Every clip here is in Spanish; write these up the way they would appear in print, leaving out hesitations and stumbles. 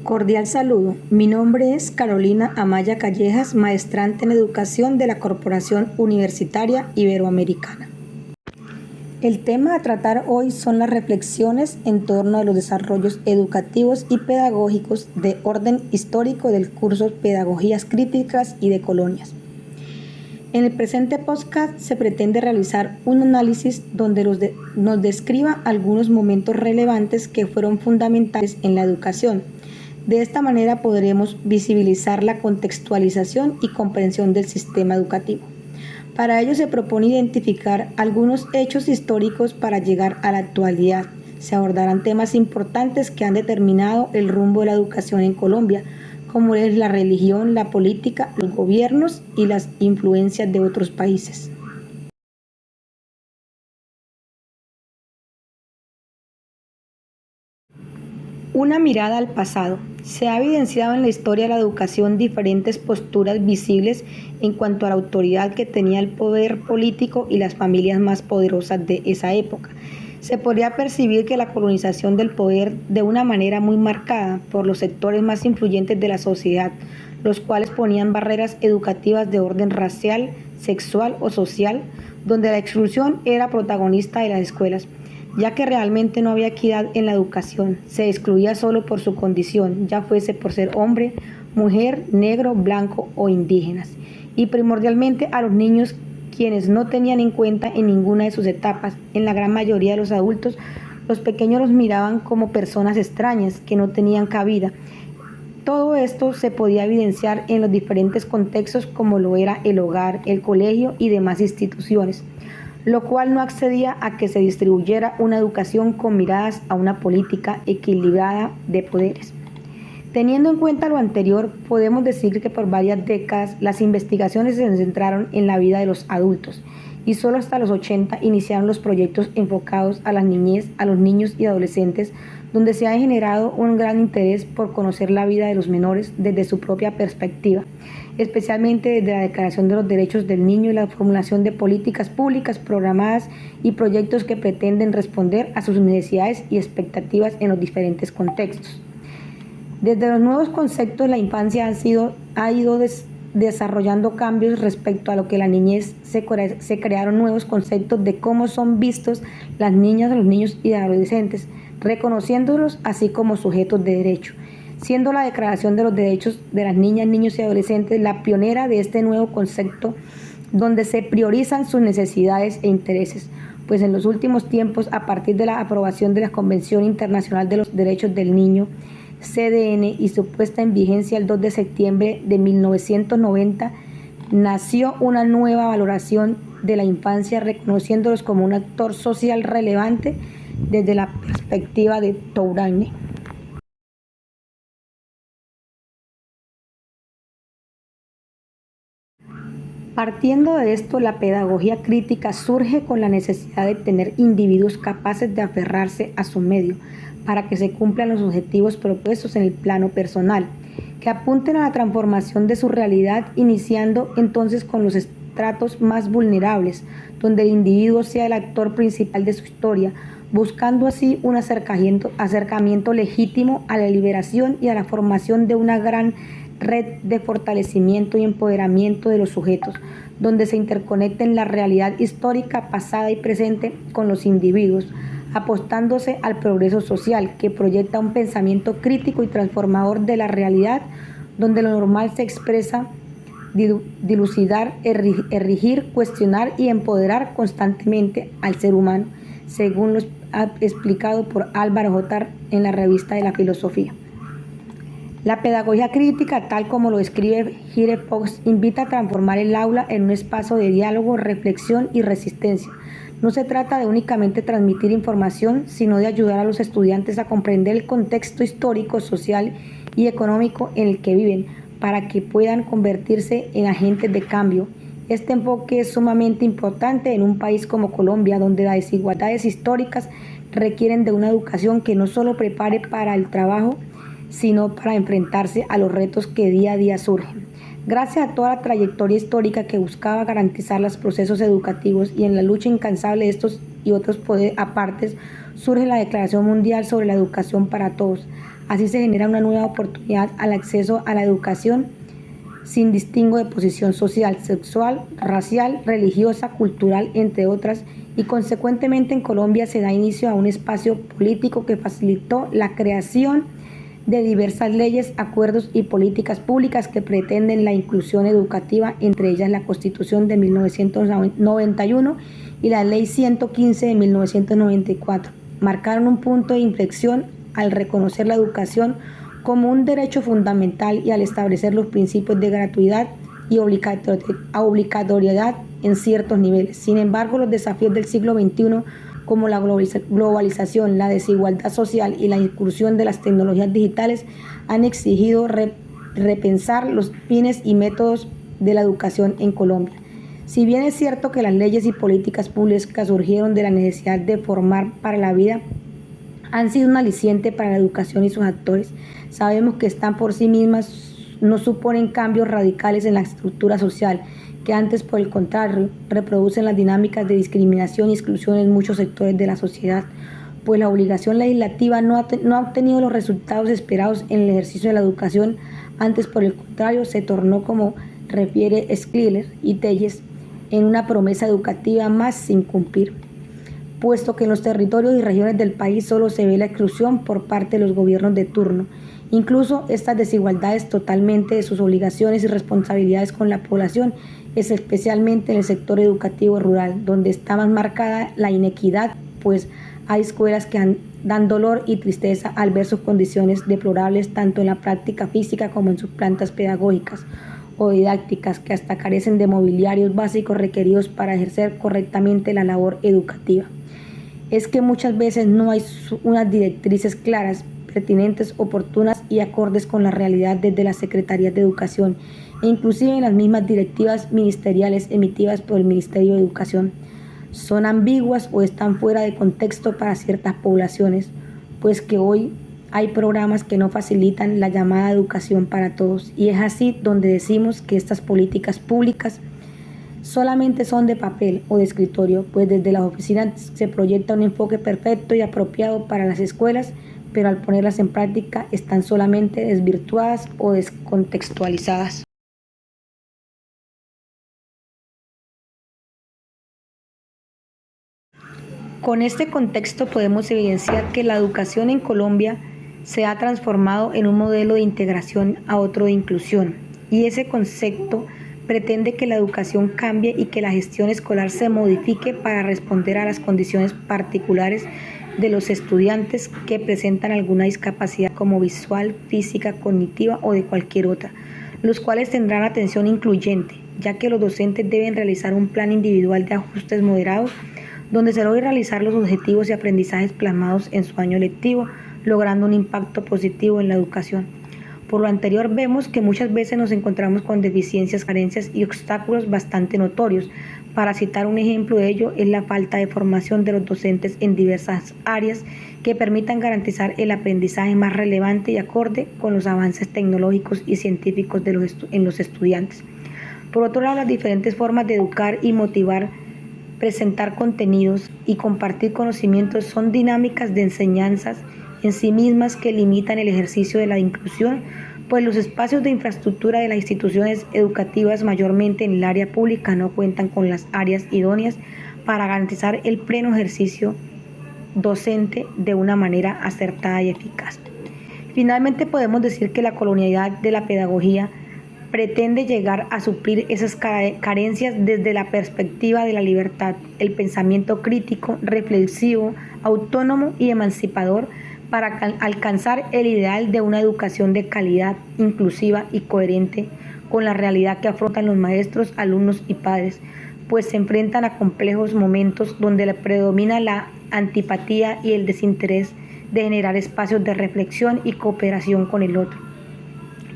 Cordial saludo. Mi nombre es Carolina Amaya Callejas, maestrante en Educación de la Corporación Universitaria Iberoamericana. El tema a tratar hoy son las reflexiones en torno a los desarrollos educativos y pedagógicos de orden histórico del curso Pedagogías Críticas y de Colonias. En el presente podcast se pretende realizar un análisis donde nos describa algunos momentos relevantes que fueron fundamentales en la educación. De esta manera podremos visibilizar la contextualización y comprensión del sistema educativo. Para ello se propone identificar algunos hechos históricos para llegar a la actualidad. Se abordarán temas importantes que han determinado el rumbo de la educación en Colombia, como es la religión, la política, los gobiernos y las influencias de otros países. Una mirada al pasado. Se ha evidenciado en la historia de la educación diferentes posturas visibles en cuanto a la autoridad que tenía el poder político y las familias más poderosas de esa época. Se podría percibir que la colonización del poder de una manera muy marcada por los sectores más influyentes de la sociedad, los cuales ponían barreras educativas de orden racial, sexual o social, donde la exclusión era protagonista de las escuelas, ya que realmente no había equidad en la educación, se excluía solo por su condición, ya fuese por ser hombre, mujer, negro, blanco o indígenas, y primordialmente a los niños, quienes no tenían en cuenta en ninguna de sus etapas. En la gran mayoría de los adultos, los pequeños los miraban como personas extrañas que no tenían cabida. Todo esto se podía evidenciar en los diferentes contextos como lo era el hogar, el colegio y demás instituciones, lo cual no accedía a que se distribuyera una educación con miradas a una política equilibrada de poderes. Teniendo en cuenta lo anterior, podemos decir que por varias décadas las investigaciones se centraron en la vida de los adultos y solo hasta los 80 iniciaron los proyectos enfocados a la niñez, a los niños y adolescentes, donde se ha generado un gran interés por conocer la vida de los menores desde su propia perspectiva, especialmente desde la Declaración de los Derechos del Niño y la formulación de políticas públicas programadas y proyectos que pretenden responder a sus necesidades y expectativas en los diferentes contextos. Desde los nuevos conceptos, la infancia ha ido desarrollando cambios respecto a lo que la niñez. Se crearon nuevos conceptos de cómo son vistos las niñas, los niños y adolescentes, reconociéndolos así como sujetos de derecho, siendo la Declaración de los Derechos de las Niñas, Niños y Adolescentes la pionera de este nuevo concepto, donde se priorizan sus necesidades e intereses, pues en los últimos tiempos, a partir de la aprobación de la Convención Internacional de los Derechos del Niño, CDN, y su puesta en vigencia el 2 de septiembre de 1990, nació una nueva valoración de la infancia, reconociéndolos como un actor social relevante desde la perspectiva de Touraine. Partiendo de esto, la pedagogía crítica surge con la necesidad de tener individuos capaces de aferrarse a su medio para que se cumplan los objetivos propuestos en el plano personal, que apunten a la transformación de su realidad, iniciando entonces con los estratos más vulnerables, donde el individuo sea el actor principal de su historia, buscando así un acercamiento legítimo a la liberación y a la formación de una gran red de fortalecimiento y empoderamiento de los sujetos, donde se interconecten la realidad histórica pasada y presente con los individuos, apostándose al progreso social que proyecta un pensamiento crítico y transformador de la realidad, donde lo normal se expresa dilucidar, erigir, cuestionar y empoderar constantemente al ser humano, según lo ha explicado por Álvaro Jotar en la revista de la filosofía. La pedagogía crítica, tal como lo escribe Gire Fox, invita a transformar el aula en un espacio de diálogo, reflexión y resistencia. No se trata de únicamente transmitir información, sino de ayudar a los estudiantes a comprender el contexto histórico, social y económico en el que viven, para que puedan convertirse en agentes de cambio. Este enfoque es sumamente importante en un país como Colombia, donde las desigualdades históricas requieren de una educación que no solo prepare para el trabajo, sino para enfrentarse a los retos que día a día surgen. Gracias a toda la trayectoria histórica que buscaba garantizar los procesos educativos y en la lucha incansable de estos y otros poderes apartes, surge la Declaración Mundial sobre la Educación para Todos, Así se genera una nueva oportunidad al acceso a la educación sin distingo de posición social, sexual, racial, religiosa, cultural, entre otras, y consecuentemente en Colombia se da inicio a un espacio político que facilitó la creación de diversas leyes, acuerdos y políticas públicas que pretenden la inclusión educativa, entre ellas la Constitución de 1991 y la Ley 115 de 1994. Marcaron un punto de inflexión al reconocer la educación como un derecho fundamental y al establecer los principios de gratuidad y obligatoriedad en ciertos niveles. Sin embargo, los desafíos del siglo XXI, como la globalización, la desigualdad social y la incursión de las tecnologías digitales, han exigido repensar los fines y métodos de la educación en Colombia. Si bien es cierto que las leyes y políticas públicas surgieron de la necesidad de formar para la vida, han sido un aliciente para la educación y sus actores, sabemos que están por sí mismas, no suponen cambios radicales en la estructura social, que antes, por el contrario, reproducen las dinámicas de discriminación y exclusión en muchos sectores de la sociedad, pues la obligación legislativa no ha obtenido los resultados esperados en el ejercicio de la educación, antes, por el contrario, se tornó, como refiere Schiller y Telles, en una promesa educativa más sin cumplir, puesto que en los territorios y regiones del país solo se ve la exclusión por parte de los gobiernos de turno. Incluso estas desigualdades totalmente de sus obligaciones y responsabilidades con la población, es especialmente en el sector educativo rural, donde está más marcada la inequidad, pues hay escuelas que dan dolor y tristeza al ver sus condiciones deplorables tanto en la práctica física como en sus plantas pedagógicas o didácticas, que hasta carecen de mobiliarios básicos requeridos para ejercer correctamente la labor educativa. Es que muchas veces no hay unas directrices claras, pertinentes, oportunas y acordes con la realidad desde las Secretarías de Educación e inclusive en las mismas directivas ministeriales emitidas por el Ministerio de Educación. Son ambiguas o están fuera de contexto para ciertas poblaciones, pues que hoy hay programas que no facilitan la llamada educación para todos, y es así donde decimos que estas políticas públicas solamente son de papel o de escritorio, pues desde las oficinas se proyecta un enfoque perfecto y apropiado para las escuelas, pero al ponerlas en práctica están solamente desvirtuadas o descontextualizadas. Con este contexto podemos evidenciar que la educación en Colombia se ha transformado en un modelo de integración a otro de inclusión, y ese concepto pretende que la educación cambie y que la gestión escolar se modifique para responder a las condiciones particulares de los estudiantes que presentan alguna discapacidad como visual, física, cognitiva o de cualquier otra, los cuales tendrán atención incluyente, ya que los docentes deben realizar un plan individual de ajustes moderados donde se logre realizar los objetivos y aprendizajes plasmados en su año lectivo, logrando un impacto positivo en la educación. Por lo anterior, vemos que muchas veces nos encontramos con deficiencias, carencias y obstáculos bastante notorios. Para citar un ejemplo de ello es la falta de formación de los docentes en diversas áreas que permitan garantizar el aprendizaje más relevante y acorde con los avances tecnológicos y científicos en los estudiantes. Por otro lado, las diferentes formas de educar y motivar, presentar contenidos y compartir conocimientos son dinámicas de enseñanzas en sí mismas que limitan el ejercicio de la inclusión, pues los espacios de infraestructura de las instituciones educativas, mayormente en el área pública, no cuentan con las áreas idóneas para garantizar el pleno ejercicio docente de una manera acertada y eficaz. Finalmente, podemos decir que la colonialidad de la pedagogía pretende llegar a suplir esas carencias desde la perspectiva de la libertad, el pensamiento crítico, reflexivo, autónomo y emancipador, para alcanzar el ideal de una educación de calidad, inclusiva y coherente con la realidad que afrontan los maestros, alumnos y padres, pues se enfrentan a complejos momentos donde predomina la antipatía y el desinterés de generar espacios de reflexión y cooperación con el otro,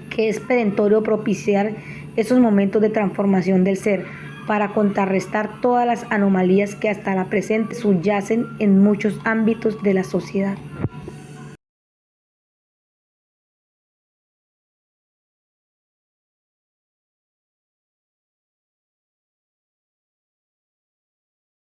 que es perentorio propiciar esos momentos de transformación del ser para contrarrestar todas las anomalías que hasta la presente subyacen en muchos ámbitos de la sociedad.